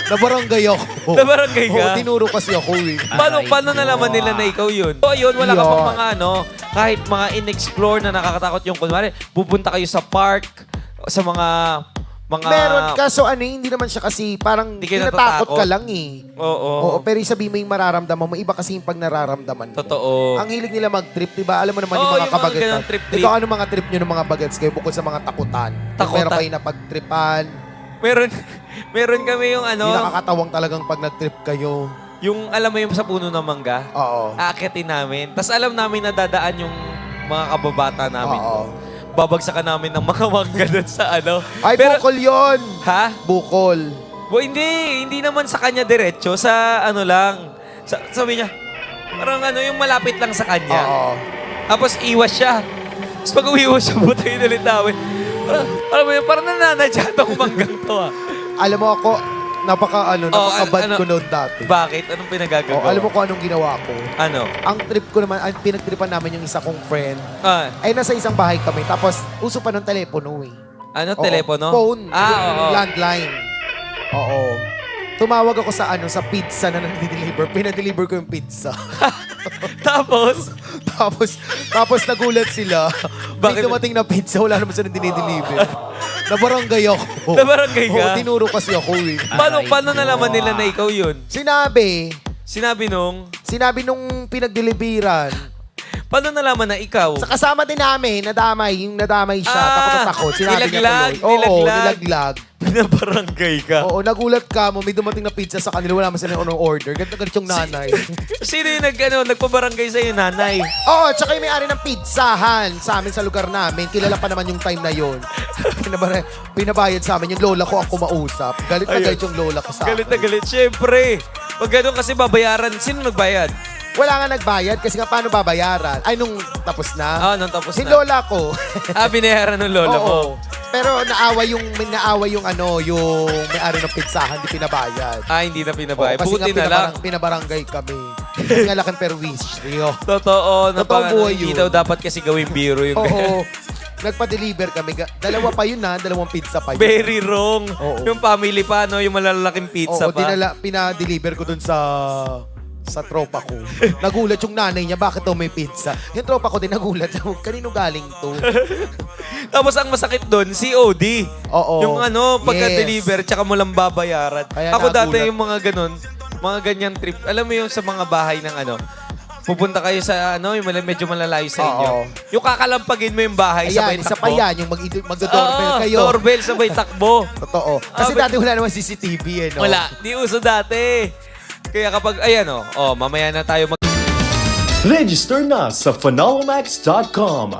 Nabarangay ako. Nabarangay ka? Oo, tinuro kasi ako eh. Paano nalaman nila na ikaw yun? So, yun, wala ka pang mga kahit mga in-explore na nakakatakot yung kunwari, pupunta kayo sa park, sa mga... Meron ka, so hindi naman siya kasi parang Hindi ka tinatakot natatakot. ka lang eh. Oo. Pero sabihin mo yung mararamdaman mo, iba kasi yung pag nararamdaman mo. Totoo. Ang hilig nila mag-trip, diba? Alam mo naman yung Oo, mga yung mga kabagatan. ganang trip-trip. Ikaw, ano mga trip nyo ng mga bagets kayo bukod sa mga takutan? Takutan. Meron kayo na pagtripan. Meron kami yung Yung nakakatawang talagang pag nag-trip kayo. yung alam mo yung sa puno ng mangga, Oo. aakitin namin. Tapos alam namin na dadaan yung mga kababata namin. Oo. Babagsakan namin ng mga mangga doon sa Ay, bukol yun! Ha? Bukol. Hindi naman sa kanya diretso, sa lang. Sabi niya, parang yung malapit lang sa kanya. Oo. Tapos iwas siya. Tapos pag umiwas siya, butayin ulit namin. Parang nananadya itong manggang to Alam mo ako, napaka-bad ko noon dati. Bakit? Anong pinagagagawa? Alam mo kung anong ginawa ko? Ano? Ang trip ko naman, ang pinagtripan namin yung isa kong friend, Ah, ay nasa isang bahay kami. Tapos, uso pa ng telepono eh. Oo. telepono? Phone. Oo. Landline. Oo. Tumawag ako sa sa pizza na nag-deliver. Pinadeliver ko yung pizza. Tapos? tapos nagulat sila. Bakit? Bakit? Dumating na pizza, wala naman sila dinideliver. Nabarangay ako. Nabarangay ka? Oo, tinuro kasi ako eh. Paano nalaman nila na ikaw yun? Sinabi nung pinagdeliveran. Paano nalaman na ikaw? Sa kasama din namin, nadamay siya. Takot na takot. Sinabi nilaglag, niya tuloy. Oo, nilaglag. nilaglag. Pinabarangay ka. Oo, nagulat ka mo. May dumating na pizza sa kanila. Wala naman sila yung order. Ganito yung nanay. Sino yung nagpabarangay sa'yo, nanay? Oo, tsaka yung may-ari ng pizzahan sa amin sa lugar namin. Kilala pa naman yung time na yon. Pinabayad sa amin. Yung lola ko ako mausap. Galit na galit yung lola ko sa akin. Galit na galit. Siyempre. Pag gano'n kasi babayaran, sino nagbayad? Wala nga nagbayad kasi nga paano babayaran? Ay, nung tapos na? Nung tapos Yung na. lola ko. Binayaran ng lola mo. Oo. Pero naawa yung may-ari ng pizzahan, di pinabayad. Hindi na pinabayad. Oo, kasi Buti nga na lang. pinabarangay kami. Kasi nga laking perwish. Totoo. Totoong buhay Hindi yun. daw dapat kasi gawing biro yung Oo. Nagpa-deliver kami. Dalawa pa yun dalawang pizza pa yun. Very wrong. Oo. Yung family pa, yung malalaking pizza Oo, pa. pinadeliver ko dun sa tropa ko. Nagulat yung nanay niya, bakit daw may pizza? Yung tropa ko din nagulat. Kanino galing to? Tapos ang masakit doon, COD. Oo. Yung pagka-deliver, tsaka mo lang babayaran. Kaya Ako dati nagulat. yung mga ganun, mga ganyan trip. Alam mo yung sa mga bahay ng pupunta kayo sa yung medyo malalayo sa inyo. Oo. Yung kakalampagin mo yung bahay, sabay Ayan, isa takbo. pa yan, yung magdo-doorbell Oo, kayo. doorbell, sabay takbo. Totoo. Kasi dati wala naman CCTV eh, no? Wala, di uso dati. Kaya kapag, mamaya na tayo Register na sa phenomenmax.com.